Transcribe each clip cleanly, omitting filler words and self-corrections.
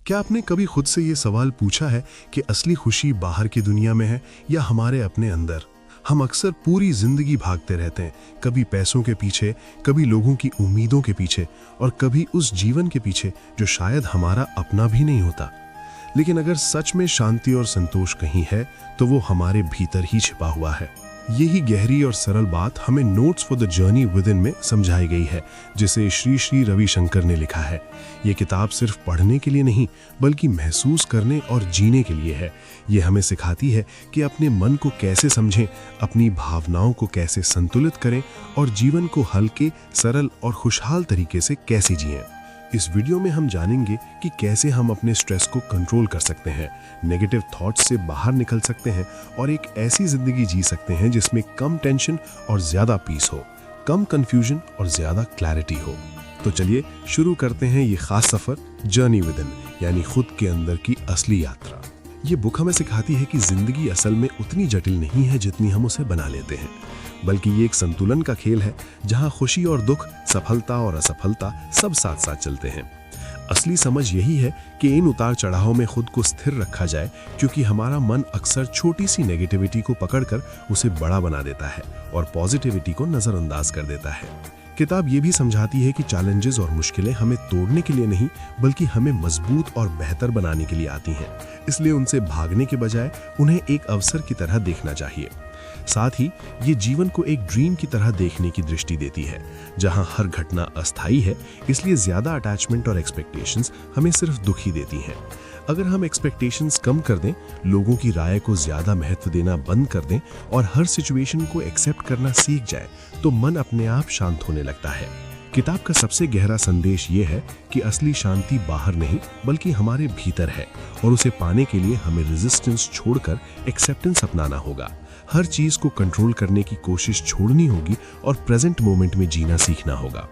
क्या आपने कभी खुद से ये सवाल पूछा है कि असली खुशी बाहर की दुनिया में है या हमारे अपने अंदर? हम अक्सर पूरी जिंदगी भागते रहते हैं, कभी पैसों के पीछे, कभी लोगों की उम्मीदों के पीछे और कभी उस जीवन के पीछे जो शायद हमारा अपना भी नहीं होता। लेकिन अगर सच में शांति और संतोष कहीं है तो वो हमारे भीतर ही छिपा हुआ है। यही गहरी और सरल बात हमें notes for the journey with in में समझाई गई है, जिसे श्री श्री रविशंकर ने लिखा है। ये किताब सिर्फ पढ़ने के लिए नहीं बल्कि महसूस करने और जीने के लिए है। ये हमें सिखाती है कि अपने मन को कैसे समझें, अपनी भावनाओं को कैसे संतुलित करें और जीवन को हल्के, सरल और खुशहाल तरीके से कैसे जिएं। इस वीडियो में हम जानेंगे कि कैसे हम अपने स्ट्रेस को कंट्रोल कर सकते हैं, नेगेटिव थॉट्स से बाहर निकल सकते हैं और एक ऐसी जिंदगी जी सकते हैं जिसमें कम टेंशन और ज्यादा पीस हो, कम कंफ्यूजन और ज्यादा क्लैरिटी हो। तो चलिए शुरू करते हैं ये खास सफर, जर्नी विद इन, यानी खुद के अंदर की असली यात्रा। ये बुक हमें सिखाती है कि जिंदगी असल में उतनी जटिल नहीं है जितनी हम उसे बना लेते हैं, बल्कि ये एक संतुलन का खेल है जहां खुशी और दुख, सफलता और असफलता सब साथ साथ चलते हैं। असली समझ यही है कि इन उतार चढ़ावों में खुद को स्थिर रखा जाए, क्योंकि हमारा मन अक्सर छोटी सी नेगेटिविटी को पकड़कर उसे बड़ा बना देता है और पॉजिटिविटी को नजरअंदाज कर देता है। किताब ये भी समझाती है कि चैलेंजेस और मुश्किलें हमें तोड़ने के लिए नहीं बल्कि हमें मजबूत और बेहतर बनाने के लिए आती हैं। इसलिए उनसे भागने के बजाय उन्हें एक अवसर की तरह देखना चाहिए। साथ ही ये जीवन को एक ड्रीम की तरह देखने की दृष्टि देती है, जहां हर घटना अस्थायी है, इसलिए ज्यादा अटैचमेंट और एक्सपेक्टेशंस हमें सिर्फ दुख ही देती हैं। अगर हम एक्सपेक्टेशंस कम कर दें, लोगों की राय को ज्यादा महत्व देना बंद कर दें और हर सिचुएशन को एक्सेप्ट करना सीख जाए तो मन अपने आप शांत होने लगता है। किताब का सबसे गहरा संदेश ये है कि असली शांति बाहर नहीं बल्कि हमारे भीतर है और उसे पाने के लिए हमें रेजिस्टेंस छोड़कर एक्सेप्टेंस अपनाना होगा। हर चीज को कंट्रोल करने की कोशिश छोड़नी होगी और प्रेजेंट मोमेंट में जीना सीखना होगा।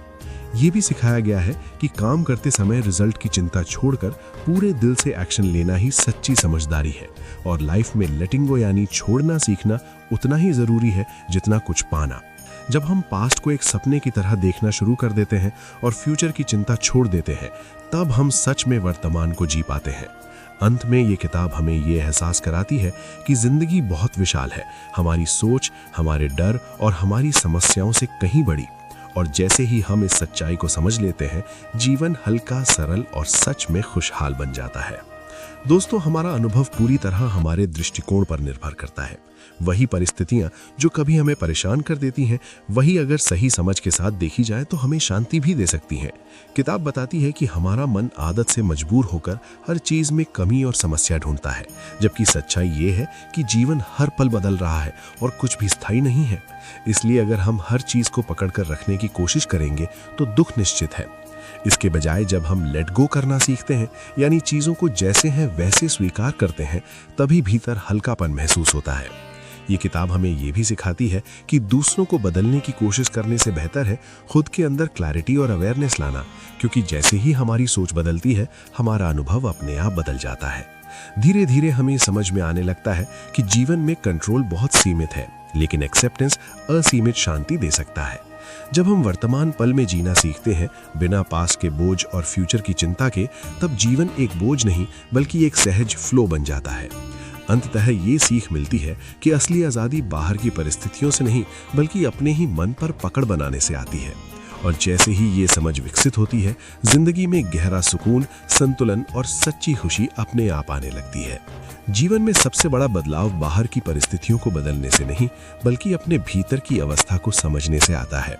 ये भी सिखाया गया है कि काम करते समय रिजल्ट की चिंता छोड़कर पूरे दिल से एक्शन लेना ही सच्ची समझदारी है और लाइफ में लेटिंग गो यानी छोड़ना सीखना उतना ही जरूरी है जितना कुछ पाना। जब हम पास्ट को एक सपने की तरह देखना शुरू कर देते हैं और फ्यूचर की चिंता छोड़ देते हैं, तब हम सच में वर्तमान को जी पाते हैं। अंत में ये किताब हमें ये एहसास कराती है कि जिंदगी बहुत विशाल है, हमारी सोच, हमारे डर और हमारी समस्याओं से कहीं बड़ी। और जैसे ही हम इस सच्चाई को समझ लेते हैं, जीवन हल्का, सरल और सच में खुशहाल बन जाता है। दोस्तों, हमारा अनुभव पूरी तरह हमारे दृष्टिकोण पर निर्भर करता है। वही परिस्थितियां जो कभी हमें परेशान कर देती हैं, वही अगर सही समझ के साथ देखी जाए तो हमें शांति भी दे सकती हैं। किताब बताती है कि हमारा मन आदत से मजबूर होकर हर चीज में कमी और समस्या ढूंढता है, जबकि सच्चाई ये है कि जीवन हर पल बदल रहा है और कुछ भी स्थायी नहीं है। इसलिए अगर हम हर चीज को पकड़कर रखने की कोशिश करेंगे तो दुख निश्चित है। इसके बजाय जब हम लेट गो करना सीखते हैं, यानी चीजों को जैसे हैं वैसे स्वीकार करते हैं, तभी भीतर हल्कापन महसूस होता है। ये किताब हमें ये भी सिखाती है कि दूसरों को बदलने की कोशिश करने से बेहतर है खुद के अंदर क्लैरिटी और अवेयरनेस लाना, क्योंकि जैसे ही हमारी सोच बदलती है, हमारा अनुभव अपने आप बदल जाता है। धीरे धीरे हमें समझ में आने लगता है कि जीवन में कंट्रोल बहुत सीमित है, लेकिन एक्सेप्टेंस असीमित शांति दे सकता है। जब हम वर्तमान पल में जीना सीखते हैं, बिना पास के बोझ और फ्यूचर की चिंता के, तब जीवन एक बोझ नहीं बल्कि एक सहज फ्लो बन जाता है। अंततः ये सीख मिलती है कि असली आज़ादी बाहर की परिस्थितियों से नहीं बल्कि अपने ही मन पर पकड़ बनाने से आती है। और जैसे ही ये समझ विकसित होती है, जिंदगी में गहरा सुकून, संतुलन और सच्ची खुशी अपने आप आने लगती है। जीवन में सबसे बड़ा बदलाव बाहर की परिस्थितियों को बदलने से नहीं बल्कि अपने भीतर की अवस्था को समझने से आता है।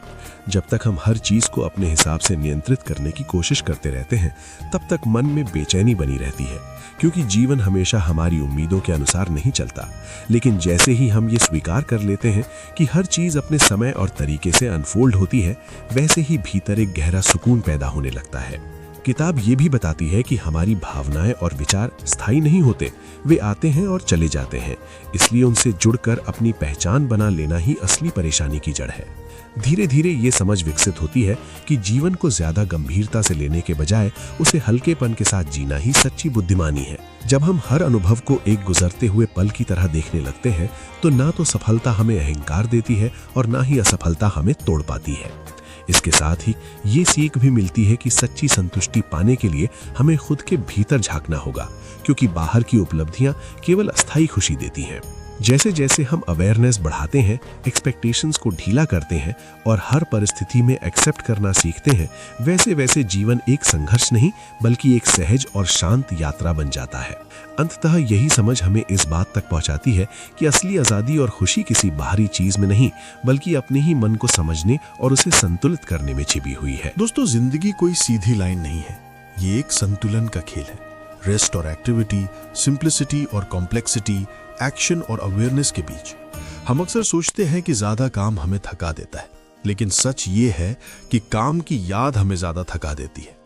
जब तक हम हर चीज को अपने हिसाब से नियंत्रित करने की कोशिश करते रहते हैं, तब तक मन में बेचैनी बनी रहती है, क्योंकि जीवन हमेशा हमारी उम्मीदों के अनुसार नहीं चलता। लेकिन जैसे ही हम ये स्वीकार कर लेते हैं कि हर चीज अपने समय और तरीके से अनफोल्ड होती है, वैसे ही भीतर एक गहरा सुकून पैदा होने लगता है। किताब ये भी बताती है कि हमारी भावनाएं और विचार स्थायी नहीं होते, वे आते हैं और चले जाते हैं। इसलिए उनसे जुड़कर अपनी पहचान बना लेना ही असली परेशानी की जड़ है। धीरे धीरे ये समझ विकसित होती है कि जीवन को ज्यादा गंभीरता से लेने के बजाय उसे हल्केपन के साथ जीना ही सच्ची बुद्धिमानी है। जब हम हर अनुभव को एक गुजरते हुए पल की तरह देखने लगते हैं, तो ना तो सफलता हमें अहंकार देती है और ना ही असफलता हमें तोड़ पाती है। इसके साथ ही ये सीख भी मिलती है कि सच्ची संतुष्टि पाने के लिए हमें खुद के भीतर झांकना होगा, क्योंकि बाहर की उपलब्धियां केवल अस्थायी खुशी देती हैं। जैसे जैसे हम अवेयरनेस बढ़ाते हैं, एक्सपेक्टेशंस को ढीला करते हैं और हर परिस्थिति में एक्सेप्ट करना सीखते हैं, वैसे वैसे जीवन एक संघर्ष नहीं बल्कि एक सहज और शांत यात्रा बन जाता है। अंततः यही समझ हमें इस बात तक पहुंचाती है कि असली आज़ादी और खुशी किसी बाहरी चीज में नहीं बल्कि अपने ही मन को समझने और उसे संतुलित करने में छिपी हुई है। दोस्तों, जिंदगी कोई सीधी लाइन नहीं है, ये एक संतुलन का खेल है। रेस्ट और एक्टिविटी, सिंप्लिसिटी और कॉम्प्लेक्सिटी, एक्शन और अवेयरनेस के बीच। हम अक्सर सोचते हैं कि ज्यादा काम हमें थका देता है, लेकिन सच ये है कि काम की याद हमें ज्यादा थका देती है।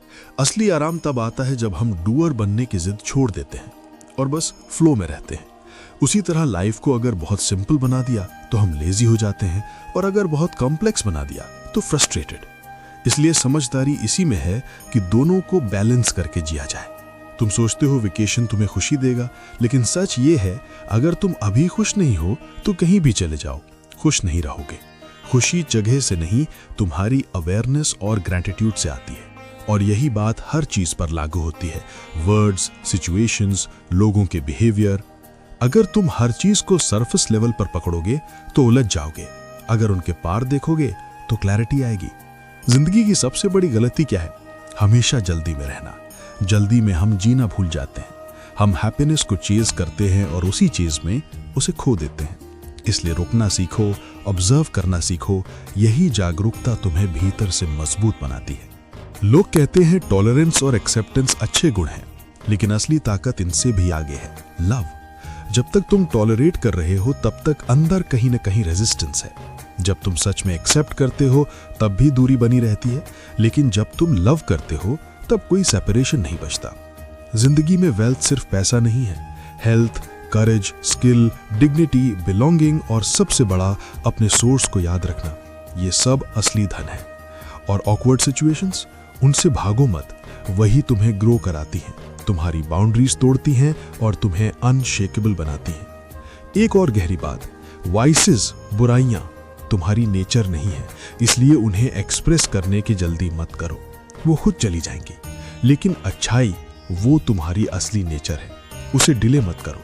असली आराम तब आता है जब हम डूअर बनने की जिद छोड़ देते हैं और बस फ्लो में रहते हैं। उसी तरह लाइफ को अगर बहुत सिंपल बना दिया तो हम लेजी हो जाते हैं, और अगर बहुत कॉम्प्लेक्स बना दिया तो फ्रस्ट्रेटेड। इसलिए समझदारी इसी में है कि दोनों को बैलेंस करके जिया जाए। तुम सोचते हो वेकेशन तुम्हें खुशी देगा, लेकिन सच ये है अगर तुम अभी खुश नहीं हो तो कहीं भी चले जाओ, खुश नहीं रहोगे। खुशी जगह से नहीं, तुम्हारी अवेयरनेस और ग्रैटिट्यूड से आती है। और यही बात हर चीज पर लागू होती है, वर्ड्स, सिचुएशंस, लोगों के बिहेवियर। अगर तुम हर चीज को सरफेस लेवल पर पकड़ोगे तो उलझ जाओगे, अगर उनके पार देखोगे तो क्लैरिटी आएगी। जिंदगी की सबसे बड़ी गलती क्या है? हमेशा जल्दी में रहना। जल्दी में हम जीना भूल जाते हैं। हम हैप्पीनेस को चेज करते हैं और उसी चीज में उसे खो देते हैं। इसलिए रुकना सीखो, ऑब्जर्व करना सीखो। यही जागरूकता तुम्हें भीतर से मजबूत बनाती है। लोग कहते हैं टॉलरेंस और एक्सेप्टेंस अच्छे गुण हैं, लेकिन असली ताकत इनसे भी आगे है, लव। जब तक तुम टॉलरेट कर रहे हो तब तक अंदर कहीं न कहीं रेजिस्टेंस है। जब तुम सच में एक्सेप्ट करते हो तब भी दूरी बनी रहती है, लेकिन जब तुम लव करते हो तब कोई सेपरेशन नहीं बचता। जिंदगी में वेल्थ सिर्फ पैसा नहीं है, हेल्थ, करेज, स्किल, डिग्निटी, बिलोंगिंग और सबसे बड़ा अपने सोर्स को याद रखना, ये सब असली धन है। और ऑकवर्ड सिचुएशंस, उनसे भागो मत, वही तुम्हें ग्रो कराती हैं, तुम्हारी बाउंड्रीज तोड़ती हैं और तुम्हें अनशेकेबल बनाती हैं। एक और गहरी बात, वाइसेस, बुराइयां तुम्हारी नेचर नहीं है, इसलिए उन्हें एक्सप्रेस करने की जल्दी मत करो, वो खुद चली जाएंगी। लेकिन अच्छाई, वो तुम्हारी असली नेचर है, उसे डिले मत करो।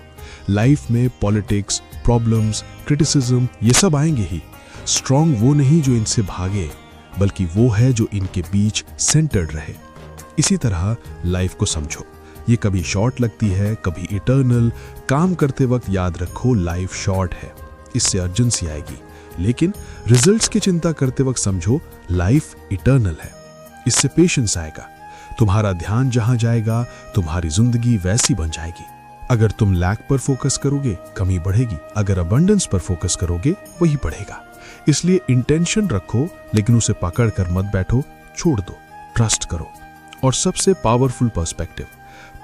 लाइफ में पॉलिटिक्स, प्रॉब्लम्स, क्रिटिसिज्म, ये सब आएंगे ही। स्ट्रांग वो नहीं जो इनसे भागे, बल्कि वो है जो इनके बीच सेंटर्ड रहे। इसी तरह लाइफ को समझो, ये कभी शॉर्ट लगती है, कभी इटर्नल। काम करते वक्त याद रखो लाइफ शॉर्ट है, इससे अर्जेंसी आएगी, लेकिन रिजल्ट्स की चिंता करते वक्त समझो लाइफ इटर्नल है, इससे पेशेंस आएगा। तुम्हारा ध्यान जहां जाएगा तुम्हारी जिंदगी वैसी बन जाएगी। अगर तुम लैक पर फोकस करोगे कमी बढ़ेगी, अगर अबंडेंस पर फोकस करोगे वही बढ़ेगा। इसलिए इंटेंशन रखो, लेकिन उसे पकड़ कर मत बैठो, छोड़ दो, ट्रस्ट करो। और सबसे पावरफुल पर्सपेक्टिव,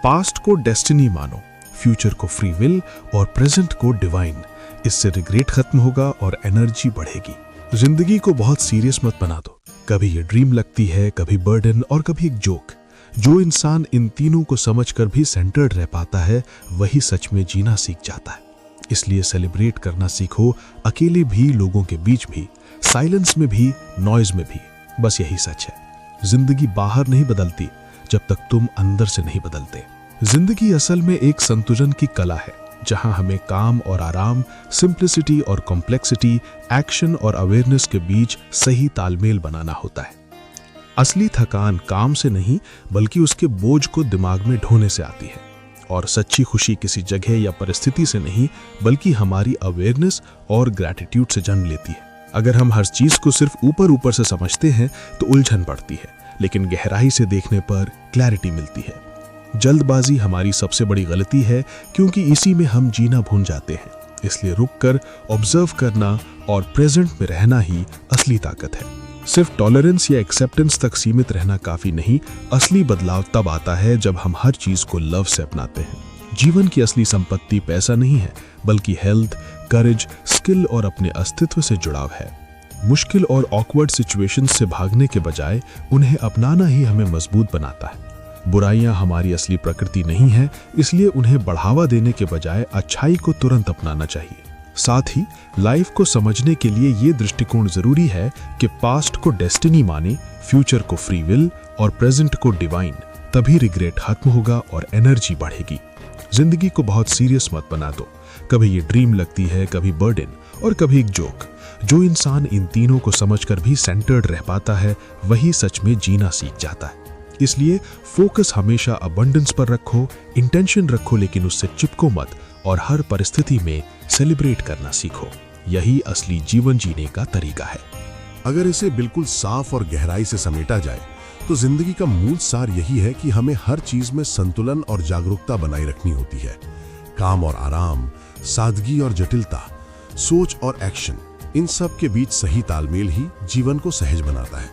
पास्ट को डेस्टिनी मानो, फ्यूचर को फ्री विल और प्रेजेंट को डिवाइन। इससे रिग्रेट खत्म होगा और एनर्जी बढ़ेगी। जिंदगी को बहुत सीरियस मत बना दो, कभी ये ड्रीम लगती है, कभी बर्डन और कभी एक जोक। जो इंसान इन तीनों को समझकर भी सेंटर्ड रह पाता है वही सच में जीना सीख जाता है। इसलिए सेलिब्रेट करना सीखो, अकेले भी, लोगों के बीच भी, साइलेंस में भी, नॉइज में भी। बस यही सच है। जिंदगी बाहर नहीं बदलती जब तक तुम अंदर से नहीं बदलते। जिंदगी असल में एक संतुलन की कला है, जहां हमें काम और आराम, सिंप्लिसिटी और कॉम्प्लेक्सिटी, एक्शन और अवेयरनेस के बीच सही तालमेल बनाना होता है। असली थकान काम से नहीं बल्कि उसके बोझ को दिमाग में ढोने से आती है। और सच्ची खुशी किसी जगह या परिस्थिति से नहीं बल्कि हमारी अवेयरनेस और ग्रैटिट्यूड से जन्म लेती है। अगर हम हर चीज को सिर्फ ऊपर ऊपर से समझते हैं तो उलझन बढ़ती है, लेकिन गहराई से देखने पर क्लैरिटी मिलती है। जल्दबाजी हमारी सबसे बड़ी गलती है, क्योंकि इसी में हम जीना भूल जाते हैं। इसलिए रुककर ऑब्जर्व करना और प्रेजेंट में रहना ही असली ताकत है। सिर्फ टॉलरेंस या एक्सेप्टेंस तक सीमित रहना काफी नहीं, असली बदलाव तब आता है जब हम हर चीज को लव से अपनाते हैं। जीवन की असली संपत्ति पैसा नहीं है, बल्कि हेल्थ, करेज, स्किल और अपने अस्तित्व से जुड़ाव है। मुश्किल और ऑकवर्ड सिचुएशंस से भागने के बजाय उन्हें अपनाना ही हमें मजबूत बनाता है। बुराइयां हमारी असली प्रकृति नहीं है, इसलिए उन्हें बढ़ावा देने के बजाय अच्छाई को तुरंत अपनाना चाहिए। साथ ही लाइफ को समझने के लिए ये दृष्टिकोण जरूरी है कि पास्ट को डेस्टिनी माने, फ्यूचर को फ्री विल और प्रेजेंट को डिवाइन। तभी रिग्रेट खत्म होगा और एनर्जी बढ़ेगी। जिंदगी को बहुत सीरियस मत बना दो। कभी ये ड्रीम लगती है, कभी बर्डन और कभी एक जोक। जो इंसान इन तीनों को समझकर भी सेंटर्ड रह पाता है, वही सच में जीना सीख जाता है। इसलिए फोकस हमेशा अबंडेंस पर रखो, इंटेंशन रखो, लेकिन उससे चिपको मत और हर परिस्थिति में सेलिब्रेट करना सीखो। यही असली जीवन जीने का तरीका है। अगर इसे बिल्कुल साफ और गहराई से समेटा जाए तो जिंदगी का मूल सार यही है कि हमें हर चीज में संतुलन और जागरूकता बनाए रखनी होती है। काम और आराम, सादगी और जटिलता, सोच और एक्शन, इन सब के बीच सही तालमेल ही जीवन को सहज बनाता है।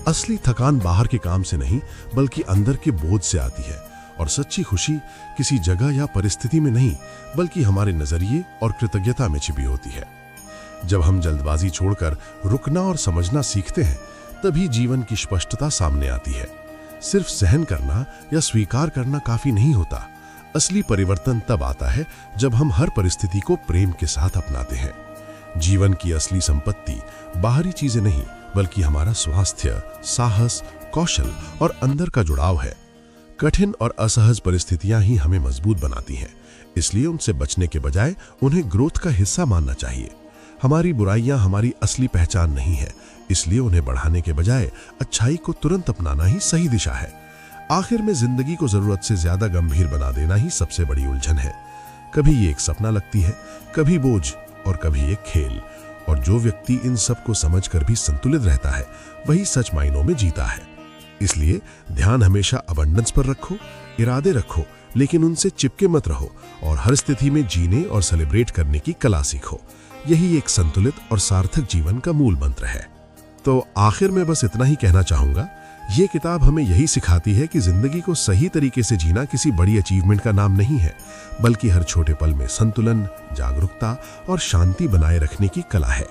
असली थकान बाहर के काम से नहीं बल्कि अंदर के बोझ से आती है, और सच्ची खुशी किसी जगह या परिस्थिति में नहीं बल्कि हमारे नजरिए और कृतज्ञता में छिपी होती है। जब हम जल्दबाजी छोड़कर रुकना और समझना सीखते हैं, तभी जीवन की स्पष्टता सामने आती है। सिर्फ सहन करना या स्वीकार करना काफी नहीं होता। असली परिवर्तन तब आता है जब हम हर परिस्थिति को प्रेम के साथ अपनाते हैं। जीवन की असली संपत्ति बाहरी चीजें नहीं बल्कि हमारा स्वास्थ्य, साहस, कौशल और अंदर का जुड़ाव है। कठिन और असहज परिस्थितियां ही हमें मजबूत बनाती हैं, इसलिए उनसे बचने के बजाय उन्हें ग्रोथ का हिस्सा मानना चाहिए। हमारी बुराइयां हमारी असली पहचान नहीं है, इसलिए उन्हें बढ़ाने के बजाय अच्छाई को तुरंत अपनाना ही सही दिशा है। आखिर में जिंदगी को जरूरत से ज्यादा गंभीर बना देना ही सबसे बड़ी उलझन है। कभी ये एक सपना लगती है, कभी बोझ और कभी एक खेल। और जो व्यक्ति इन सब को समझकर भी संतुलित रहता है, वही सच मायनों में जीता है। इसलिए ध्यान हमेशा अबंडेंस पर रखो, इरादे रखो, लेकिन उनसे चिपके मत रहो, और हर स्थिति में जीने और सेलिब्रेट करने की कला सीखो। यही एक संतुलित और सार्थक जीवन का मूल मंत्र है। तो आखिर में बस इतना ही कहना चाहूंगा, ये किताब हमें यही सिखाती है कि जिंदगी को सही तरीके से जीना किसी बड़ी अचीवमेंट का नाम नहीं है, बल्कि हर छोटे पल में संतुलन, जागरूकता और शांति बनाए रखने की कला है।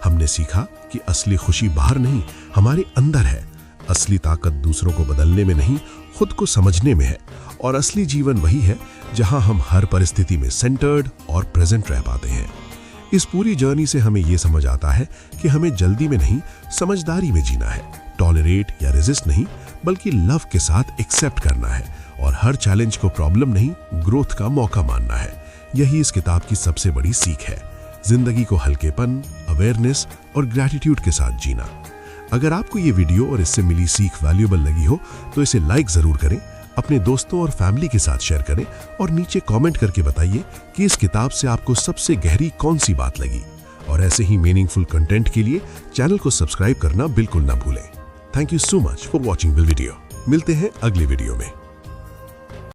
हमने सीखा कि असली खुशी बाहर नहीं, हमारे अंदर है। असली ताकत दूसरों को बदलने में नहीं, खुद को समझने में है। और असली जीवन वही है जहां हम हर परिस्थिति में सेंटर्ड और प्रेजेंट रह पाते हैं। इस पूरी जर्नी से हमें यह समझ आता है कि हमें जल्दी में नहीं, समझदारी में जीना है। टॉलरेट या रेजिस्ट नहीं, बल्कि लव के साथ एक्सेप्ट करना है, और हर चैलेंज को प्रॉब्लम नहीं, ग्रोथ का मौका मानना है। यही इस किताब की सबसे बड़ी सीख है। जिंदगी को हल्केपन, अवेयरनेस और ग्रैटिट्यूड के साथ जीना। अगर आपको ये वीडियो और इससे मिली सीख वैल्यूएबल लगी हो तो इसे लाइक जरूर करें, अपने दोस्तों और फैमिली के साथ शेयर करें, और नीचे कमेंट करके बताइए कि इस किताब से आपको सबसे गहरी कौन सी बात लगी। और ऐसे ही मीनिंगफुल कंटेंट के लिए चैनल को सब्सक्राइब करना बिल्कुल ना भूलें। Thank you so much for watching this video. मिलते हैं अगले वीडियो में।